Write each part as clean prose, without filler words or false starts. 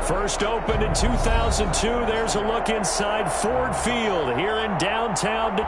First opened in 2002. There's a look inside Ford Field here in downtown.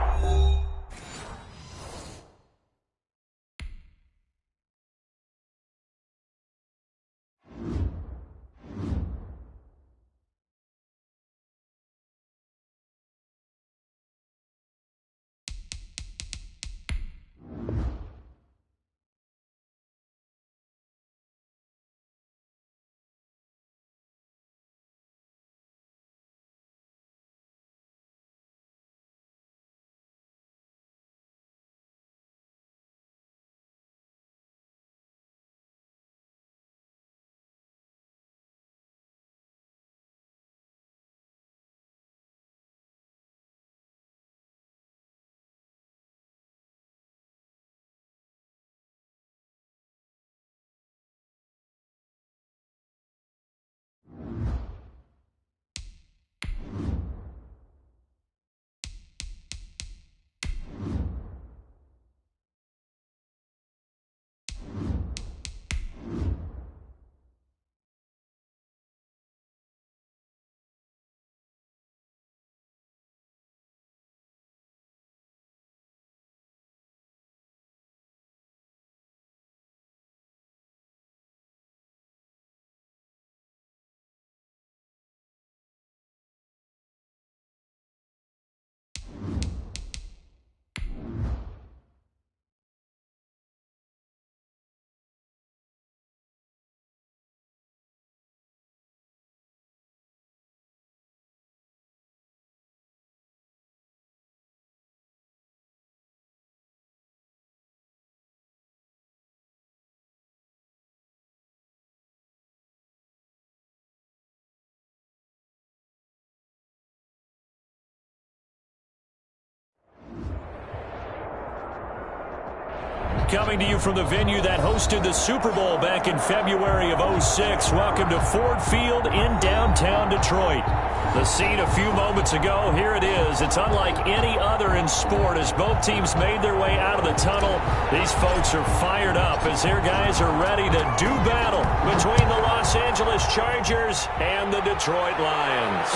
Coming to you from the venue that hosted the Super Bowl back in February of '06. Welcome to Ford Field in downtown Detroit. The scene a few moments ago, here it is. It's unlike any other in sport as both teams made their way out of the tunnel. These folks are fired up as their guys are ready to do battle between the Los Angeles Chargers and the Detroit Lions.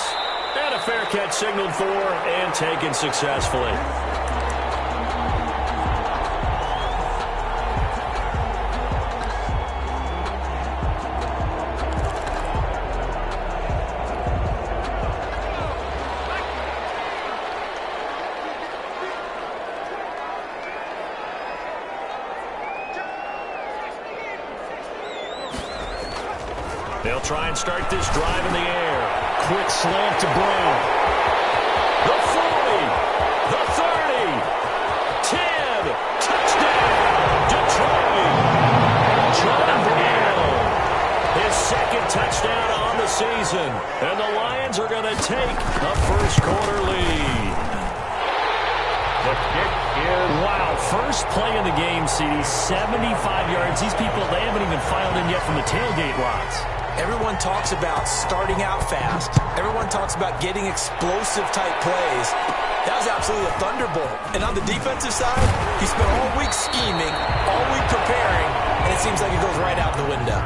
And a fair catch signaled for and taken successfully. They'll try and start this drive in the air. Quick slant to Brown. The 40, the 30, 10, touchdown, Detroit. John Brown, his second touchdown on the season. And the Lions are going to take a first quarter lead. The kick is... Wow, first play of the game, CD, 75 yards. These people, they haven't even filed in yet from the tailgate lots. Everyone talks about starting out fast. Everyone talks about getting explosive-type plays. That was absolutely a thunderbolt. And on the defensive side, he spent all week scheming, all week preparing, and it seems like it goes right out the window.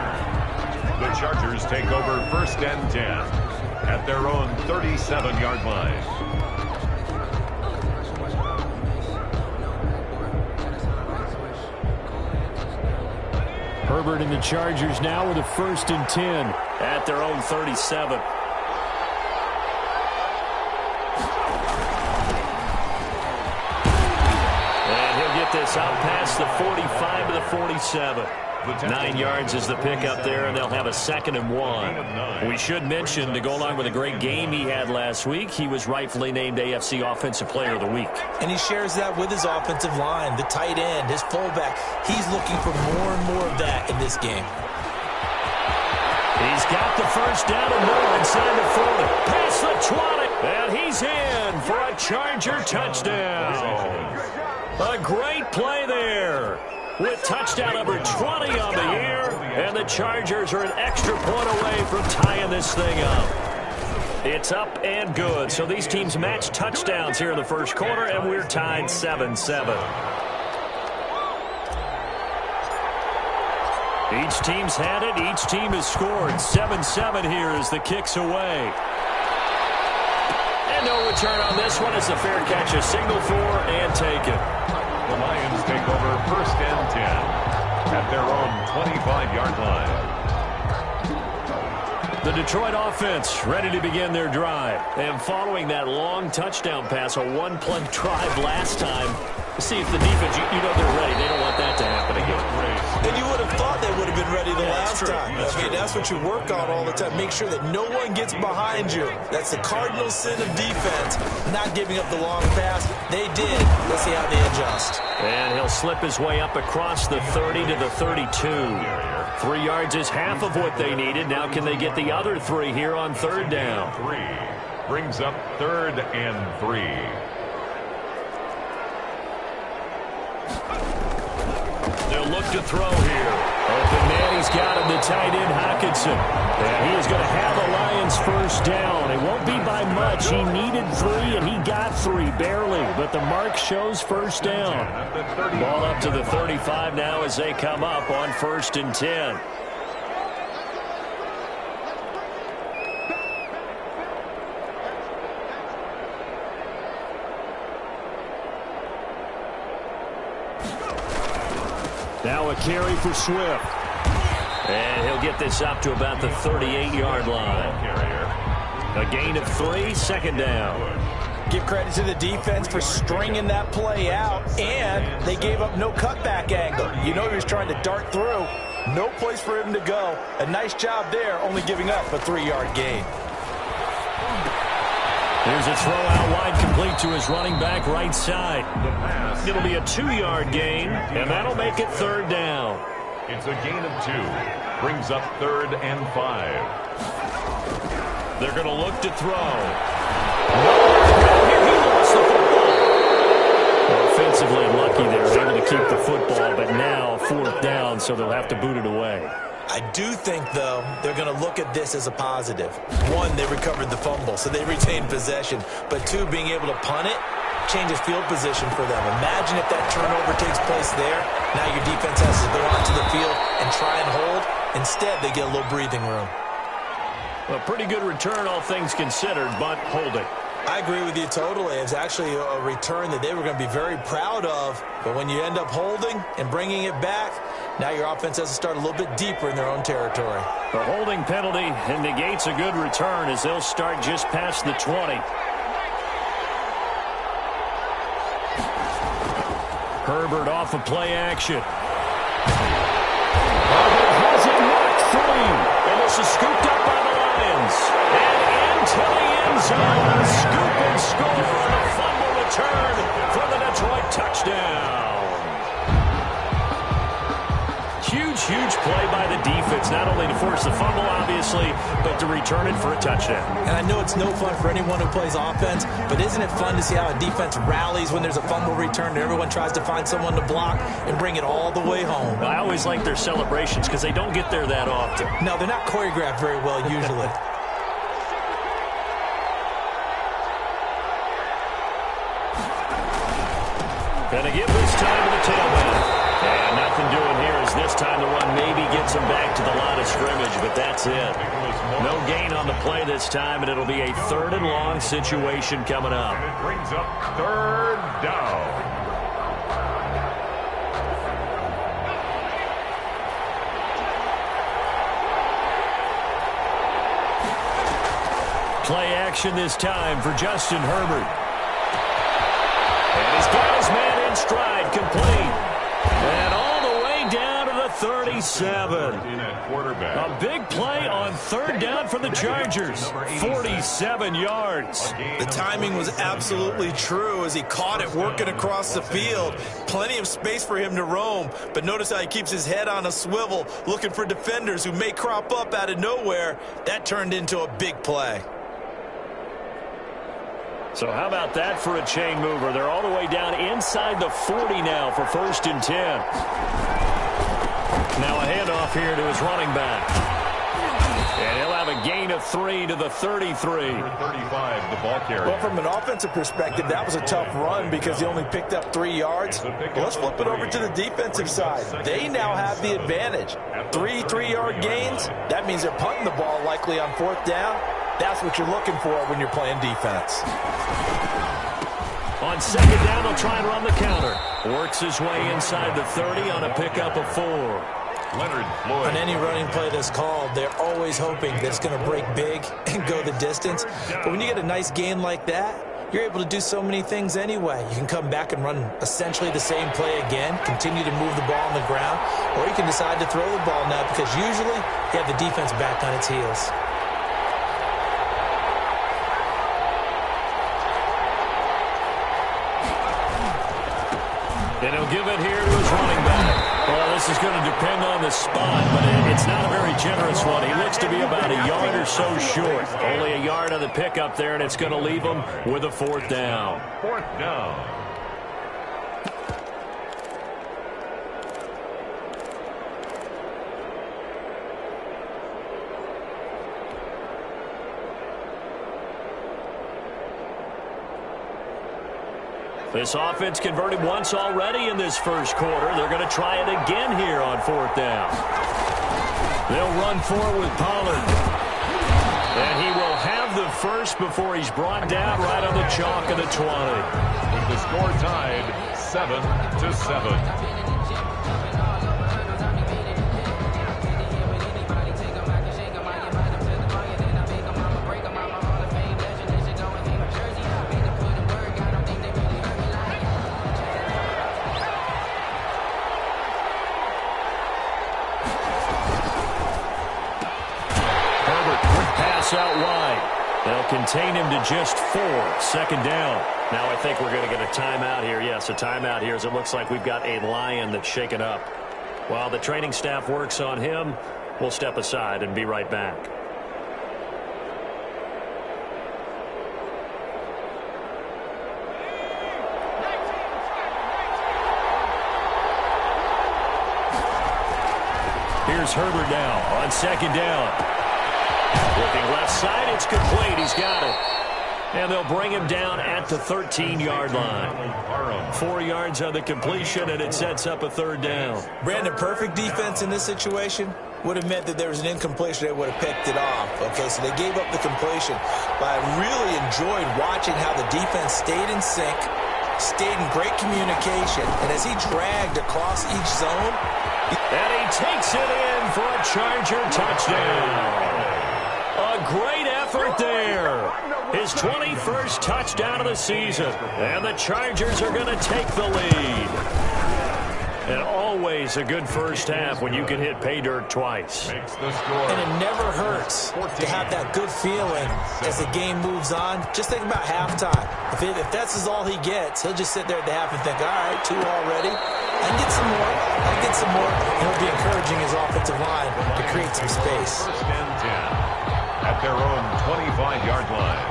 The Chargers take over first and 10 at their own 37-yard line. Herbert and the Chargers now with a first and 10 at their own 37. And he'll get this out past the 45 to the 47. 9 yards is the pickup there, and they'll have a 2nd and 1. We should mention, to go along with a great game he had last week, he was rightfully named AFC Offensive Player of the Week. And he shares that with his offensive line, the tight end, his fullback. He's looking for more and more of that in this game. He's got the first down and more inside the 40. Past the 20, and he's in for a Charger touchdown. A great play there. With touchdown number 20 on the year, and the Chargers are an extra point away from tying this thing up. It's up and good. So these teams match touchdowns here in the first quarter, and we're tied 7-7. Each team's had it. Each team has scored. 7-7 here as the kick's away. And no return on this one. It's a fair catch. A signal for and taken. The Lions take over first and 10 at their own 25-yard line. The Detroit offense ready to begin their drive. And following that long touchdown pass, a one-play drive last time, see if the defense, you know they're ready. They don't want that to happen again. And you would have thought they would have been ready the last time. I mean, that's what you work on all the time. Make sure that no one gets behind you. That's the cardinal sin of defense, not giving up the long pass. They did. Let's see how they adjust. And he'll slip his way up across the 30 to the 32. 3 yards is half of what they needed. Now can they get the other 3 here on third down? 3 brings up 3rd and 3. They'll look to throw here. Open man, he's got him, the tight end, Hockenson. And he is going to have the Lions first down. It won't be by much. He needed 3, and he got 3, barely. But the mark shows first down. Ball up to the 35 now as they come up on 1st and 10. Now a carry for Swift. And he'll get this up to about the 38-yard line. A gain of 3, second down. Give credit to the defense for stringing that play out, and they gave up no cutback angle. You know he was trying to dart through. No place for him to go. A nice job there, only giving up a 3-yard gain. Here's a throw out wide, complete to his running back right side. It'll be a 2-yard gain, and that'll make it third down. It's a gain of 2. Brings up 3rd and 5. They're going to look to throw. Here he lost the football. Offensively lucky they're able to keep the football, but now 4th down, so they'll have to boot it away. I do think, though, they're going to look at this as a positive. 1, they recovered the fumble, so they retained possession. But 2, being able to punt it changes field position for them. Imagine if that turnover takes place there. Now your defense has to go onto the field and try and hold. Instead, they get a little breathing room. A pretty good return, all things considered, but holding. I agree with you totally. It's actually a return that they were going to be very proud of. But when you end up holding and bringing it back, now your offense has to start a little bit deeper in their own territory. The holding penalty negates a good return as they'll start just past the 20. Herbert off of play action. Herbert has it knocked free. And this is scooped up by the Lions. And into the end zone. Scoop and score. The fumble return for the Detroit touchdown. Huge play by the defense, not only to force the fumble, obviously, but to return it for a touchdown. And I know it's no fun for anyone who plays offense, but isn't it fun to see how a defense rallies when there's a fumble return and everyone tries to find someone to block and bring it all the way home? I always like their celebrations because they don't get there that often. No, they're not choreographed very well usually. Gonna give this time to the tailback. And nothing doing here as this time the run maybe gets him back to the line of scrimmage, but that's it. No gain on the play this time, and it'll be a 3rd and long situation coming up. And it brings up 3rd down. Play action this time for Justin Herbert. And he's got his man in stride, complete. And all the way down to the 37. A big play on 3rd down for the Chargers. 47 yards. The timing was absolutely true as he caught it working across the field. Plenty of space for him to roam, but notice how he keeps his head on a swivel, looking for defenders who may crop up out of nowhere. That turned into a big play. So how about that for a chain mover? They're all the way down inside the 40 now for 1st and 10. Now a handoff here to his running back. And he'll have a gain of 3 to the 33. Number 35, the ball carrier. Well, from an offensive perspective, that was a tough run because he only picked up 3 yards. Well, let's flip it over to the defensive side. They now have the advantage. 3 3-yard gains, that means they're punting the ball likely on 4th down. That's what you're looking for when you're playing defense. On 2nd down, they'll try and run the counter. Works his way inside the 30 on a pickup of 4. Leonard Floyd. On any running play that's called, they're always hoping that it's going to break big and go the distance. But when you get a nice gain like that, you're able to do so many things anyway. You can come back and run essentially the same play again, continue to move the ball on the ground, or you can decide to throw the ball now because usually you have the defense back on its heels. And he'll give it here to his running back. Well, this is going to depend on the spot, but it's not a very generous one. He looks to be about a yard or so short. Only a yard on the pickup there, and it's going to leave him with a 4th down. 4th down. This offense converted once already in this first quarter. They're going to try it again here on 4th down. They'll run forward with Pollard. And he will have the first before he's brought down right on the chalk of the 20. With the score tied 7-7. Out wide. They'll contain him to just 4. 2nd down. Now I think we're going to get a timeout here. Yes, a timeout here as it looks like we've got a Lion that's shaken up. While the training staff works on him, we'll step aside and be right back. Here's Herbert now on 2nd down. Looking left side, it's complete. He's got it. And they'll bring him down at the 13-yard line. 4 yards on the completion, and it sets up a 3rd down. Brandon, perfect defense in this situation would have meant that there was an incompletion. They would have picked it off. Okay, so they gave up the completion. But I really enjoyed watching how the defense stayed in sync, stayed in great communication, and as he dragged across each zone. And he takes it in for a Charger touchdown. A great effort there. His 21st touchdown of the season. And the Chargers are going to take the lead. And always a good first half when you can hit pay dirt twice. Makes the score. And it never hurts to have that good feeling as the game moves on. Just think about halftime. If that's all he gets, he'll just sit there at the half and think, all right, 2 already. I can get some more. I can get some more. And he'll be encouraging his offensive line to create some space. 1st and 10. At their own 25-yard line.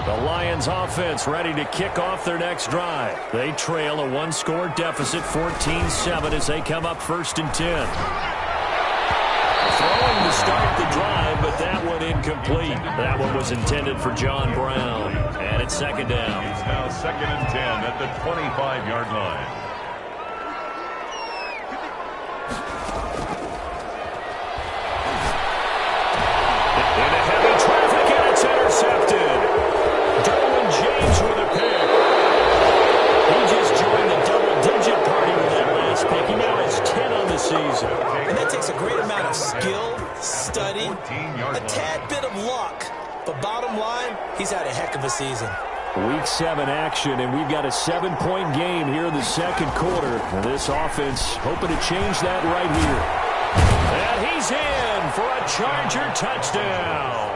The Lions offense ready to kick off their next drive. They trail a 1-score deficit, 14-7 as they come up 1st and 10. Throwing to start the drive, but that one incomplete. That one was intended for John Brown. And it's 2nd down. It's now 2nd and 10 at the 25-yard line. Intercepted. Derwin James with a pick. He just joined the double-digit party with that last pick. He now has 10 on the season. And that takes a great amount of skill, study, a tad bit of luck. But bottom line, he's had a heck of a season. Week 7 action, and we've got a 7-point game here in the 2nd quarter. And this offense hoping to change that right here. And he's in for a Charger touchdown.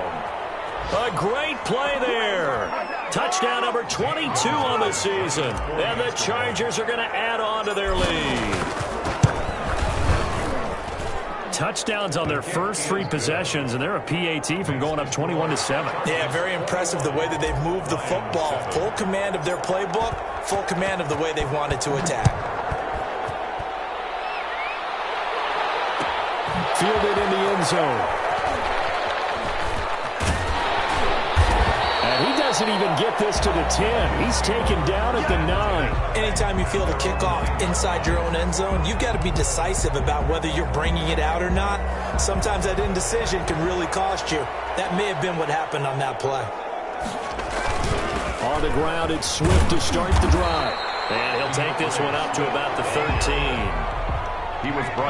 A great play there. Touchdown number 22 on the season. And the Chargers are going to add on to their lead. Touchdowns on their first 3 possessions, and they're a PAT from going up 21-7. Yeah, very impressive the way that they've moved the football. Full command of their playbook, full command of the way they've wanted to attack. Fielded in the end zone. doesn't even get this to the 10. He's taken down at the 9. Anytime you field a kickoff inside your own end zone, you've got to be decisive about whether you're bringing it out or not. Sometimes that indecision can really cost you. That may have been what happened on that play. On the ground, it's Swift to start the drive. And he'll take this one up to about the 13.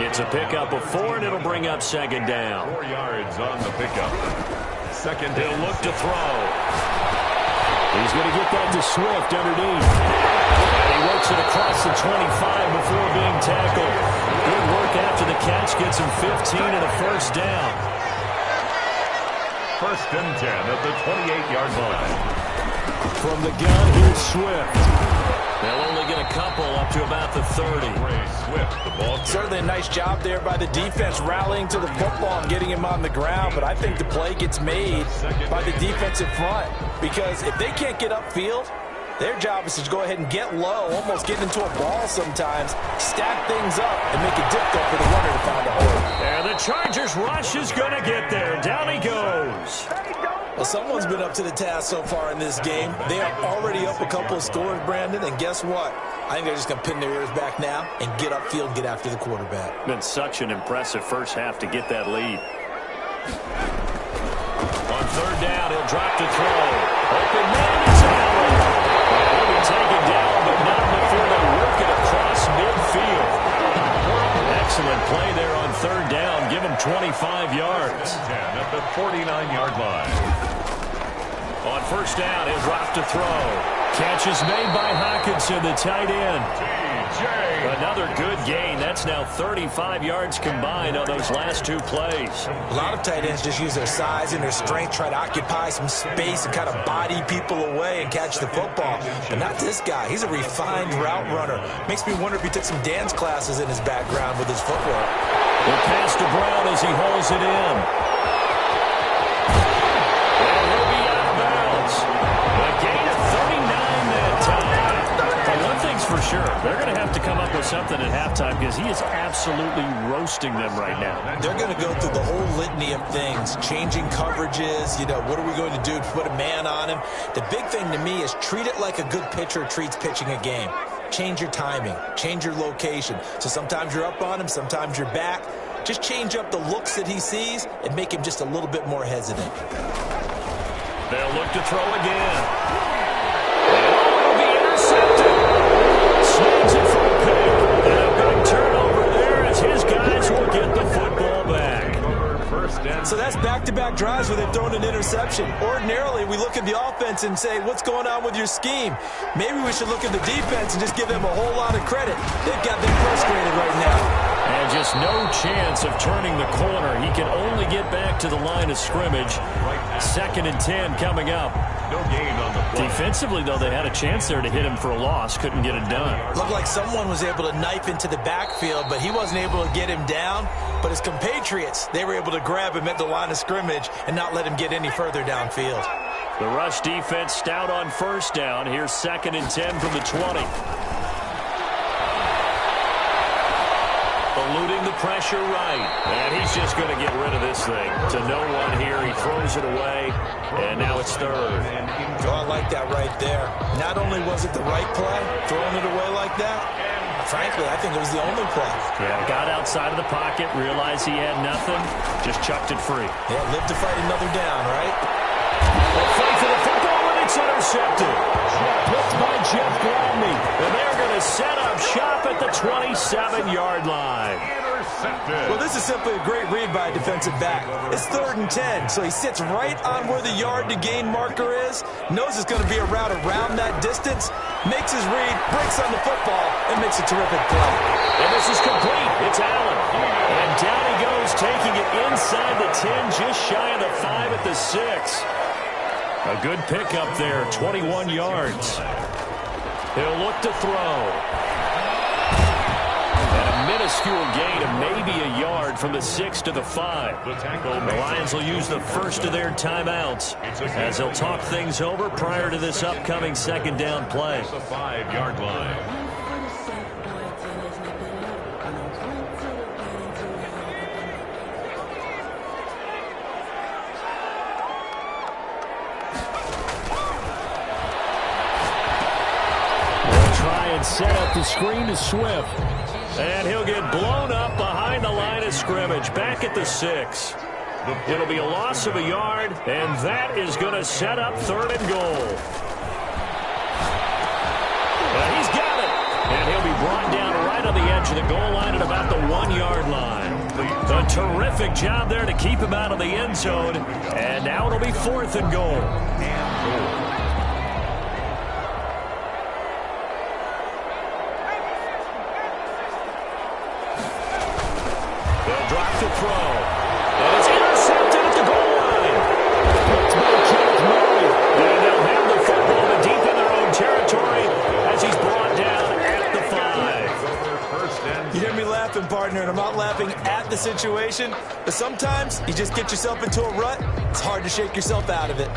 It's a pickup of 4, and it'll bring up second down. 4 yards on the pickup. Second down. He'll look to throw. He's going to get that to Swift underneath. And he works it across the 25 before being tackled. Good work after the catch. Gets him 15 and a first down. First and 10 at the 28-yard line. From the gun, here's Swift. They'll only get a couple up to about the 30. Swift, the ball. Certainly a nice job there by the defense rallying to the football and getting him on the ground, but I think the play gets made by the defensive front because if they can't get upfield, their job is to go ahead and get low, almost get into a ball sometimes, stack things up, and make it difficult for the runner to find a hole. And the Chargers rush is going to get there. Down he goes. Well, someone's been up to the task so far in this game. They are already up a couple of scores, Brandon, and guess what? I think they're just going to pin their ears back now and get upfield and get after the quarterback. Been such an impressive first half to get that lead. On third down, he'll drop to throw. Open man is Allen. He'll be taken down, but not before they work it across midfield. Excellent play there on third down. Give him 25 yards. 10 at the 49-yard line. On first down, he'll drop to throw. Catch is made by Hockenson, the tight end. Another good gain. That's now 35 yards combined on those last two plays. A lot of tight ends just use their size and their strength, try to occupy some space and kind of body people away and catch the football. But not this guy. He's a refined route runner. Makes me wonder if he took some dance classes in his background with his footwork. The pass to Brown as he hauls it in. And he'll be out of bounds. A gain of 39 that time. But one thing's for sure, they're going to have to come up with something at halftime because he is absolutely roasting them right now. They're going to go through the whole litany of things, changing coverages, what are we going to do to put a man on him? The big thing to me is treat it like a good pitcher treats pitching a game. Change your timing, change your location. So sometimes you're up on him, sometimes you're back. Just change up the looks that he sees and make him just a little bit more hesitant. They'll look to throw again. It'll be intercepted. Snags it for a pick. And a big turnover there as his guys will get the football back. So that's back-to-back drives where they've thrown an interception. Ordinarily, we look at the offense and say, what's going on with your scheme? Maybe we should look at the defense and just give them a whole lot of credit. They've got them frustrated right now. And just no chance of turning the corner. He can only get back to the line of scrimmage. Second and 10 coming up. No gain on the play. Defensively, though, they had a chance there to hit him for a loss. Couldn't get it done. Looked like someone was able to knife into the backfield, but he wasn't able to get him down. But his compatriots, they were able to grab him at the line of scrimmage and not let him get any further downfield. The rush defense stout on first down. Here's second and 10 from the 20. Eluding the pressure right. And he's just going to get rid of this thing. To no one here. He throws it away. And now it's third. Oh, I like that right there. Not only was it the right play, throwing it away like that, frankly, I think it was the only play. Yeah, got outside of the pocket, realized he had nothing, just chucked it free. Yeah, live to fight another down, right? A fight for the football, and it's intercepted. Picked by Jeff Gladney. And they're going to set up shop at the 27-yard line. Well, this is simply a great read by a defensive back. It's third and 10, so he sits right on where the yard-to-gain marker is, knows it's going to be a route around that distance, makes his read, breaks on the football, and makes a terrific play. And this is complete. It's Allen. And down he goes, taking it inside the 10, just shy of the 5 at the 6. A good pickup there, 21 yards. He'll look to throw. And a minuscule gain of maybe a yard from the 6 to the 5. The Lions will use the first of their timeouts as they'll talk things over prior to this upcoming second down play. The 5-yard line. And set up the screen to Swift. And he'll get blown up behind the line of scrimmage, back at the 6. It'll be a loss of a yard, and that is going to set up 3rd and goal. He's got it. And he'll be brought down right on the edge of the goal line at about the 1-yard line. A terrific job there to keep him out of the end zone. And now it'll be 4th and goal. They'll drop the throw. And it's intercepted at the goal line. It's by Kenneth Murray. And they'll have the football to deep in their own territory as he's brought down at the 5. You hear me laughing, partner, and I'm not laughing at the situation, but sometimes you just get yourself into a rut. It's hard to shake yourself out of it.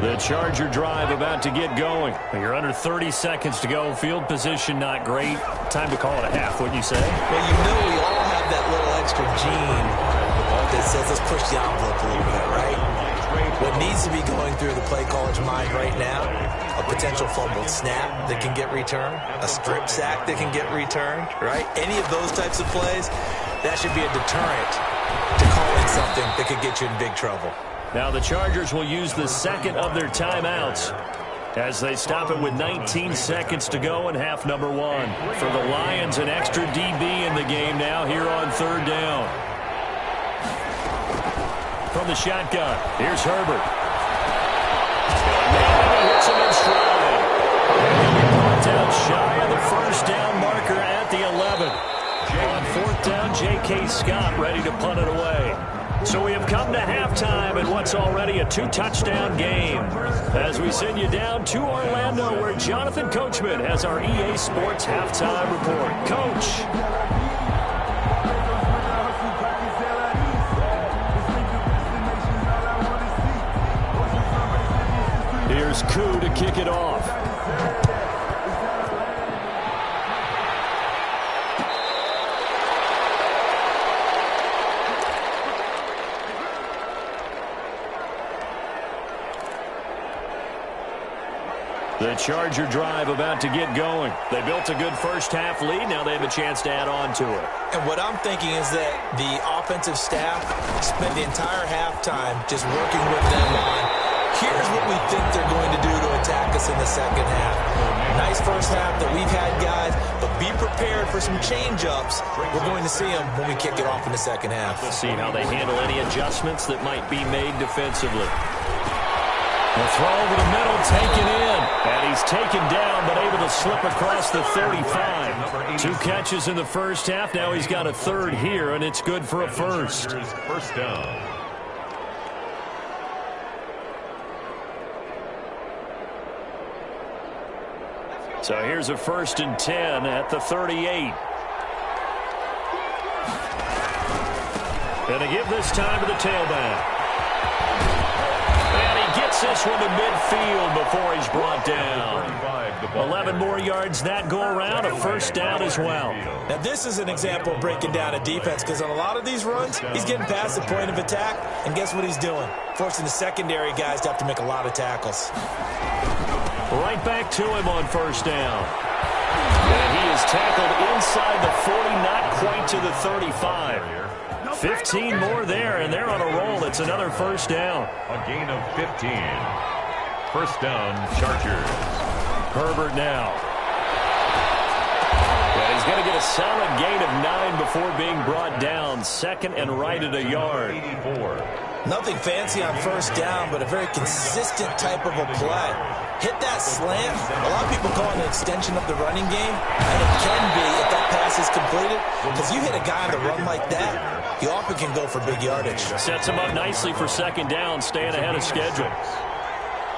The Charger drive about to get going. You're under 30 seconds to go. Field position not great. Time to call it a half, wouldn't you say? Well, you know we all have that little extra gene that says let's push the envelope a little bit, right? What needs to be going through the play caller's mind right now, a potential fumbled snap that can get returned, a strip sack that can get returned, right? Any of those types of plays, that should be a deterrent to calling something that could get you in big trouble. Now the Chargers will use the second of their timeouts as they stop it with 19 seconds to go in half number 1. For the Lions, an extra DB in the game now here on 3rd down. From the shotgun, here's Herbert. And he hits him in stride. And he'll be brought down shy of the 1st down marker at the 11. On 4th down, J.K. Scott ready to punt it away. So we have come to halftime in what's already a 2-touchdown game. As we send you down to Orlando, where Jonathan Coachman has our EA Sports halftime report. Coach. Here's Koo to kick it off. The Charger drive about to get going. They built a good first-half lead. Now they have a chance to add on to it. And what I'm thinking is that the offensive staff spent the entire halftime just working with them on, here's what we think they're going to do to attack us in the second half. Nice first half that we've had, guys, but be prepared for some change-ups. We're going to see them when we kick it off in the second half. We'll see how they handle any adjustments that might be made defensively. The throw over the middle, taken in. And he's taken down, but able to slip across the 35. 2 catches in the first half. Now he's got a 3rd here, and it's good for a 1st. First down. So here's a 1st and 10 at the 38. Going to give this time to the tailback. This one to midfield before he's brought down. 11 more yards that go around, a 1st down as well. Now this is an example of breaking down a defense, because on a lot of these runs, he's getting past the point of attack, and guess what he's doing? Forcing the secondary guys to have to make a lot of tackles. Right back to him on 1st down. And he is tackled inside the 40, not quite to the 35. 15 more there, and they're on a roll. It's another 1st down. A gain of 15. 1st down, Chargers. Herbert now. And he's going to get a solid gain of 9 before being brought down. 2nd and right at a yard. 84. Nothing fancy on 1st down, but a very consistent type of a play. Hit that slant. A lot of people call it an extension of the running game, and it can be if that pass is completed, because you hit a guy on the run like that, you often can go for big yardage. Sets him up nicely for 2nd down, staying ahead of schedule.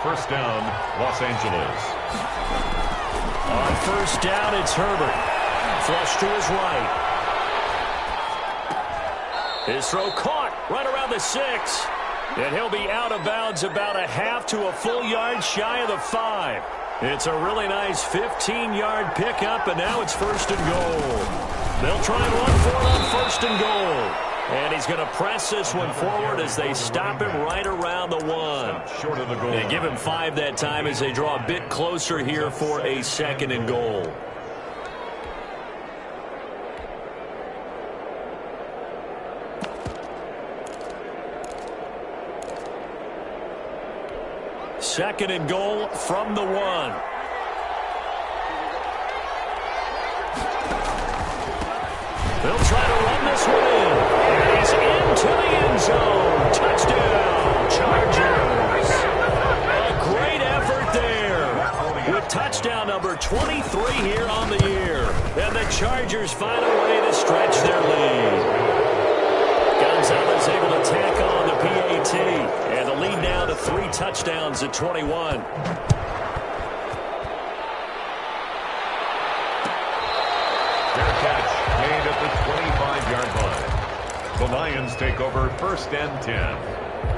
1st down, Los Angeles. On 1st down, it's Herbert. Flush to his right. His throw caught right around the 6. And he'll be out of bounds about a half to a full yard shy of the 5. It's a really nice 15-yard pickup, and now it's 1st and goal. They'll try and run for it on 1st and goal. And he's going to press this one forward as they stop him right around the 1. Short of the goal. They give him 5 that time as they draw a bit closer here for a 2nd and goal. Second and goal from the 1. They'll try to run this one in. And he's into the end zone. Touchdown, Chargers. A great effort there. With touchdown number 23 here on the year. And the Chargers find a way to stretch their lead. Gonzalez able to tack on the PAT. And the lead now to 3 touchdowns at 21. Made at the 25-yard line. The Lions take over 1st and 10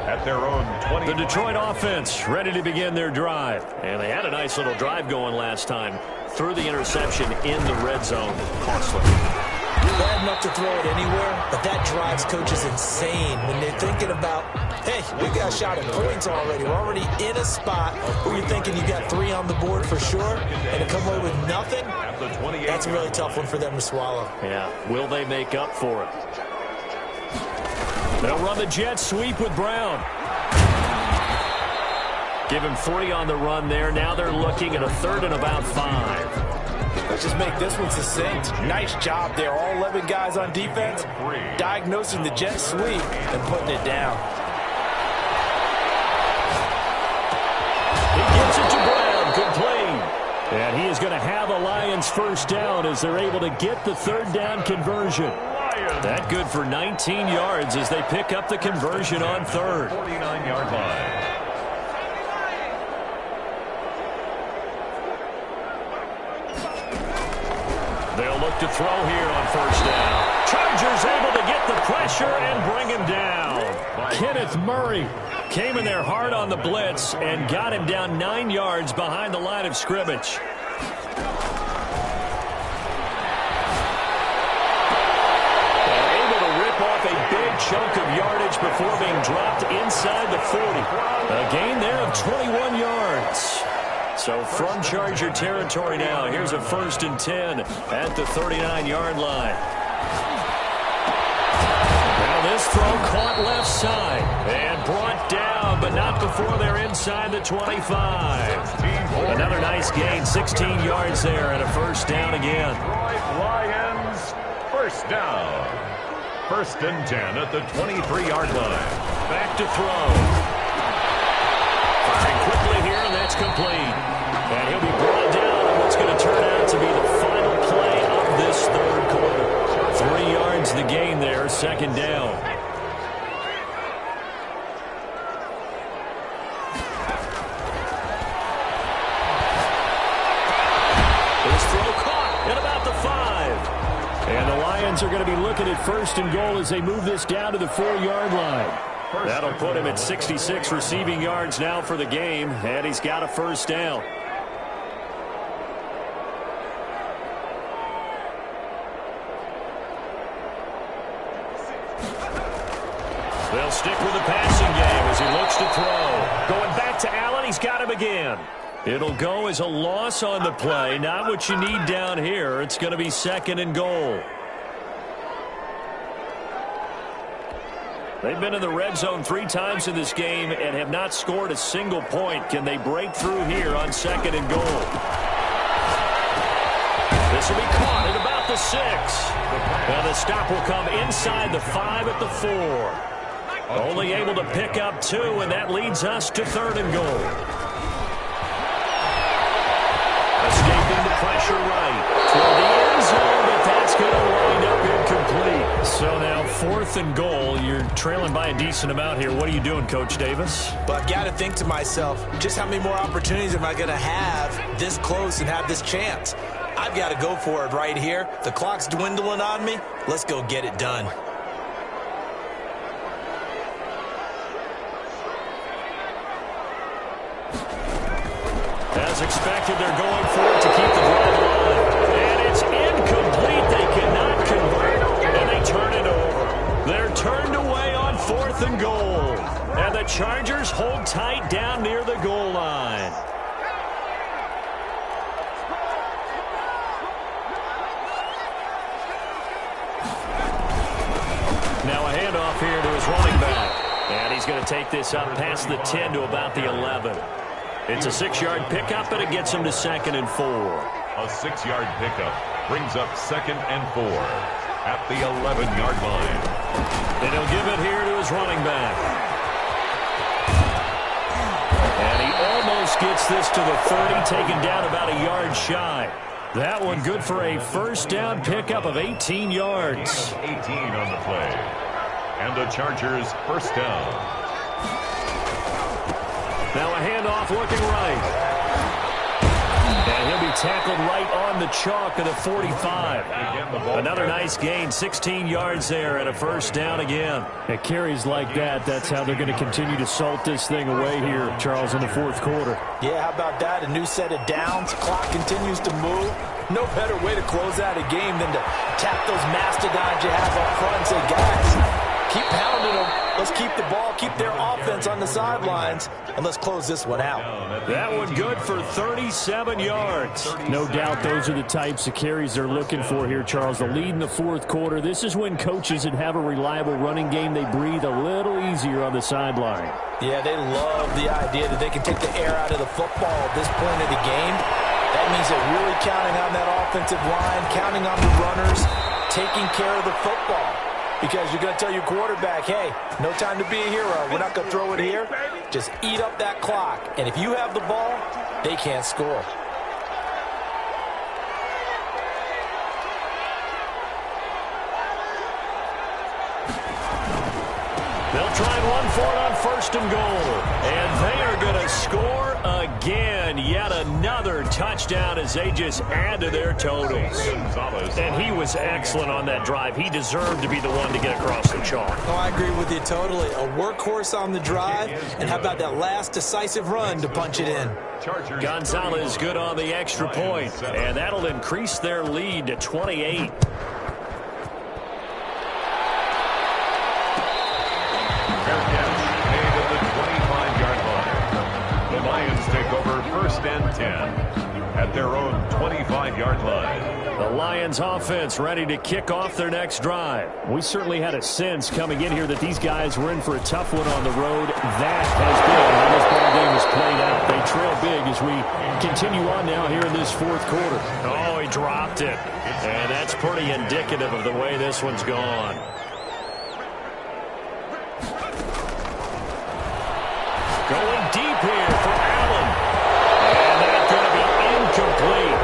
at their own 20. The Detroit offense ready to begin their drive. And they had a nice little drive going last time. Threw the interception in the red zone. Costly. Bad enough to throw it anywhere, but that drives coaches insane when they're thinking about, hey, we got a shot at points already. We're already in a spot where you're thinking you got 3 on the board for sure, and to come away with nothing, that's a really tough one for them to swallow. Yeah, will they make up for it? They'll run the jet sweep with Brown. Give him 3 on the run there. Now they're looking at a 3rd and about 5. Let's just make this one succinct. Nice job there. All 11 guys on defense diagnosing the jet sweep and putting it down. He gets it to Brown. Complete. And he is going to have a Lions first down as they're able to get the 3rd down conversion. That good for 19 yards as they pick up the conversion on 3rd. 49-yard line. They'll look to throw here on 1st down. Chargers able to get the pressure and bring him down. Kenneth Murray came in there hard on the blitz and got him down 9 yards behind the line of scrimmage. And able to rip off a big chunk of yardage before being dropped inside the 40. A gain there of 21 yards. So from Charger territory now, here's a 1st and 10 at the 39-yard line. Now this throw caught left side and brought down, but not before they're inside the 25. Another nice gain, 16 yards there and a 1st down again. Lions, 1st down. 1st and 10 at the 23-yard line. Back to throw. Firing quickly here, and that's complete. And he'll be brought down on what's going to turn out to be the final play of this 3rd quarter. 3 yards the gain there, 2nd down. This throw caught at about the 5. And the Lions are going to be looking at 1st and goal as they move this down to the 4-yard line. That'll put him at 66 receiving yards now for the game, and he's got a 1st down. They'll stick with the passing game as he looks to throw. Going back to Allen, he's got him again. It'll go as a loss on the play. Not what you need down here. It's going to be 2nd and goal. They've been in the red zone 3 times in this game and have not scored a single point. Can they break through here on 2nd and goal? This will be caught at about the 6. And the stop will come inside the 5 at the 4. Only able to pick up 2, and that leads us to 3rd and goal. Escaping the pressure right toward the end zone, but that's going to wind up incomplete. So now 4th and goal. You're trailing by a decent amount here. What are you doing, Coach Davis? But I've got to think to myself, just how many more opportunities am I going to have this close and have this chance? I've got to go for it right here. The clock's dwindling on me. Let's go get it done. As expected, they're going for it to keep the drive alive. And it's incomplete. They cannot convert, and they turn it over. They're turned away on 4th and goal. And the Chargers hold tight down near the goal line. Now a handoff here to his running back. And he's going to take this up past the 10 to about the 11. It's a 6-yard pickup, and it gets him to 2nd and 4. A 6-yard pickup brings up 2nd and 4 at the 11-yard line. And he'll give it here to his running back. And he almost gets this to the 30, taken down about a yard shy. That one good for a first down pickup of 18 yards. 18 on the play. And the Chargers first down. Now a handoff looking right. And he'll be tackled right on the chalk of the 45. Another nice gain, 16 yards there and a first down again. At carries like that, that's how they're going to continue to salt this thing away here, Charles, in the 4th quarter. Yeah, how about that? A new set of downs. Clock continues to move. No better way to close out a game than to tap those mastodons you have up front and say, guys, keep pounding them. Let's keep the ball, keep their offense on the sidelines, and let's close this one out. That one good for 37 yards. No doubt those are the types of carries they're looking for here, Charles. The lead in the 4th quarter. This is when coaches that have a reliable running game, they breathe a little easier on the sideline. Yeah, they love the idea that they can take the air out of the football at this point of the game. That means they're really counting on that offensive line, counting on the runners, taking care of the football. Because you're going to tell your quarterback, hey, no time to be a hero. We're not going to throw it here. Just eat up that clock. And if you have the ball, they can't score. They'll try and run for it on 1st and goal. And they are going to score again. Yet another touchdown as they just add to their totals. And he was excellent on that drive. He deserved to be the one to get across the chalk. Oh, I agree with you totally. A workhorse on the drive. And how about that last decisive run to punch it in? Gonzalez good on the extra point. And that'll increase their lead to 28. Take over 1st and 10 at their own 25-yard line. The Lions offense ready to kick off their next drive. We certainly had a sense coming in here that these guys were in for a tough one on the road. That has been how this ball game has played out. They trail big as we continue on now here in this 4th quarter. Oh, he dropped it. And that's pretty indicative of the way this one's gone. Going deep here for Allen. And that's going to be incomplete.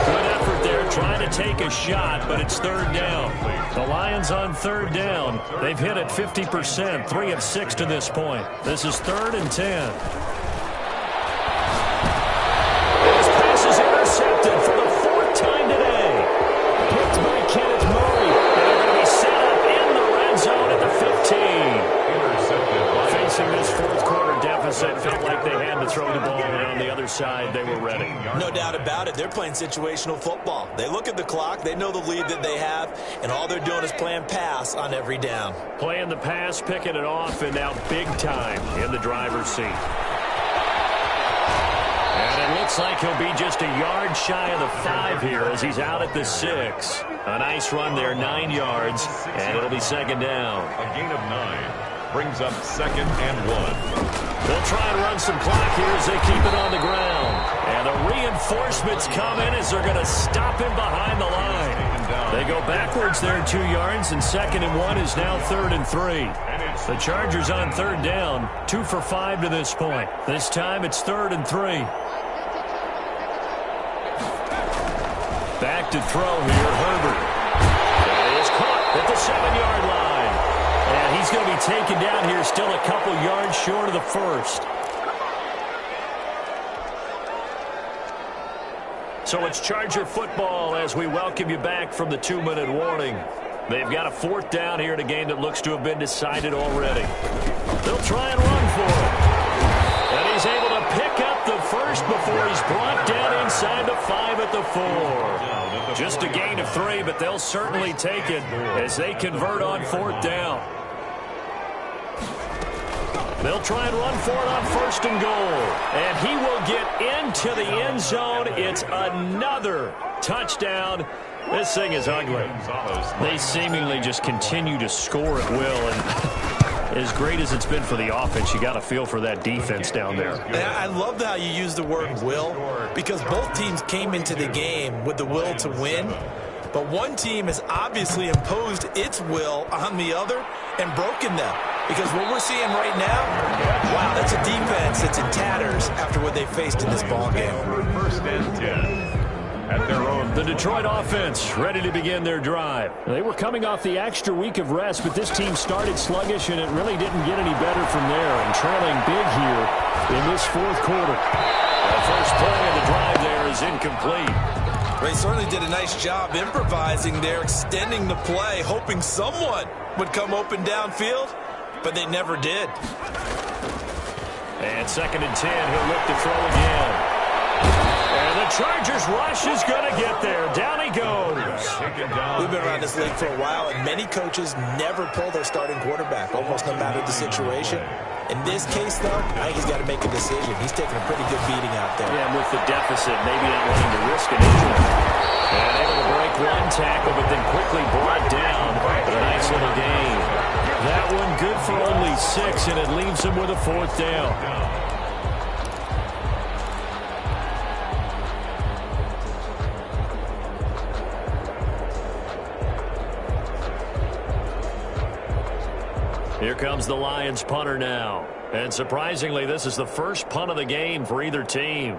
Good effort there trying to take a shot, but it's 3rd down. The Lions on 3rd down. They've hit it 50%, 3 of 6 to this point. This is 3rd and 10. This pass is intercepted for the 4th time today. Picked by Kenneth Murray. And they're going to be set up in the red zone at the 15. Facing this 4th quarter deficit, felt like they had to throw the ball, and on the other side, they were ready. No doubt about it. They're playing situational football. They look at the clock, they know the lead that they have, and all they're doing is playing pass on every down. Playing the pass, picking it off, and now big time in the driver's seat. And it looks like he'll be just a yard shy of the 5 here as he's out at the 6. A nice run there, 9 yards, and it'll be 2nd down. A gain of 9. Brings up 2nd and 1. They'll try and run some clock here as they keep it on the ground. And the reinforcements come in as they're going to stop him behind the line. They go backwards there 2 yards, and 2nd and 1 is now 3rd and 3. The Chargers on 3rd down, 2 for 5 to this point. This time it's 3rd and 3. Back to throw here, Herbert. It is caught at the 7-yard line. And he's going to be taken down here, still a couple yards short of the 1st. So it's Charger football as we welcome you back from the 2-minute warning. They've got a 4th down here in a game that looks to have been decided already. They'll try and run for it. And he's able to pick up the first just before he's brought down inside the 5 at the 4. Just a gain of 3, but they'll certainly take it as they convert on 4th down. They'll try and run for it on 1st and goal. And he will get into the end zone. It's another touchdown. This thing is ugly. They seemingly just continue to score at will. And as great as it's been for the offense, you got to feel for that defense down there. And I love how you use the word will, because both teams came into the game with the will to win. But one team has obviously imposed its will on the other and broken them. Because what we're seeing right now, wow, that's a defense that's in tatters after what they faced in this ballgame. 1st and 10 at their own. The Detroit offense ready to begin their drive. They were coming off the extra week of rest, but this team started sluggish, and it really didn't get any better from there. And trailing big here in this 4th quarter. The first play of the drive there is incomplete. They certainly did a nice job improvising there, extending the play, hoping someone would come open downfield, but they never did. And 2nd and 10, he'll look to throw again. And the Chargers rush is going to get there. Down he goes. We've been around this league for a while, and many coaches never pull their starting quarterback, almost no matter the situation. In this case, though, I think he's got to make a decision. He's taking a pretty good beating out there. Yeah, and with the deficit, maybe not wanting to risk an injury. And able to break one tackle, but then quickly brought down. A nice little gain. That one good for only 6, and it leaves him with a 4th down. Here comes the Lions punter now. And surprisingly, this is the first punt of the game for either team.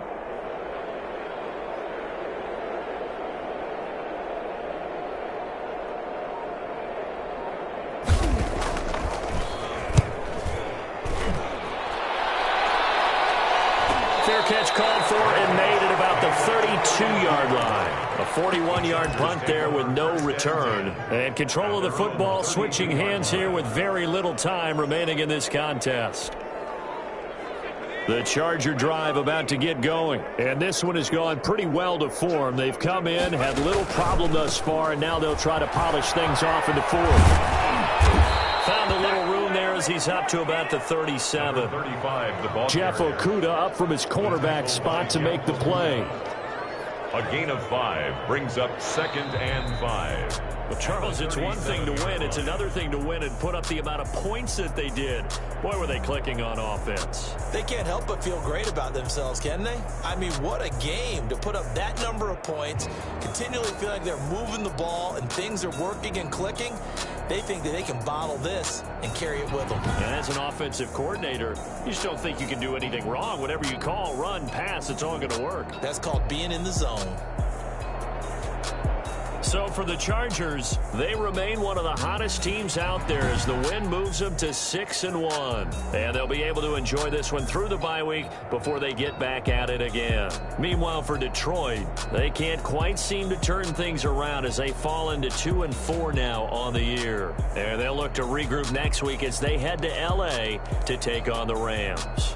Fair catch called for and made at about the 32-yard line. A 41-yard punt there with no return. And control of the football switching hands here with very little time remaining in this contest. The Charger drive about to get going. And this one has gone pretty well to form. They've come in, had little problem thus far, and now they'll try to polish things off into 4th. Found a little room there as he's up to about the 37. 35, the ball Jeff Okudah up from his cornerback spot to make the play. A gain of 5 brings up 2nd and 5. Well, Charles, it's one thing to win. It's another thing to win and put up the amount of points that they did. Boy, were they clicking on offense. They can't help but feel great about themselves, can they? I mean, what a game to put up that number of points, continually feel like they're moving the ball and things are working and clicking. They think that they can bottle this and carry it with them. And as an offensive coordinator, you just don't think you can do anything wrong. Whatever you call, run, pass, it's all going to work. That's called being in the zone. So for the Chargers, they remain one of the hottest teams out there as the win moves them to 6-1. And they'll be able to enjoy this one through the bye week before they get back at it again. Meanwhile, for Detroit, they can't quite seem to turn things around as they fall into 2-4 now on the year. And they'll look to regroup next week as they head to L.A. to take on the Rams.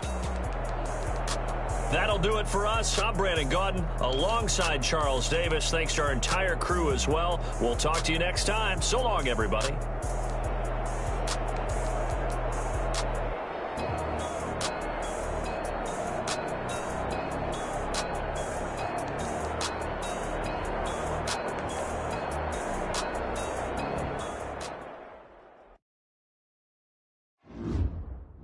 That'll do it for us. I'm Brandon Gaudin alongside Charles Davis. Thanks to our entire crew as well. We'll talk to you next time. So long, everybody.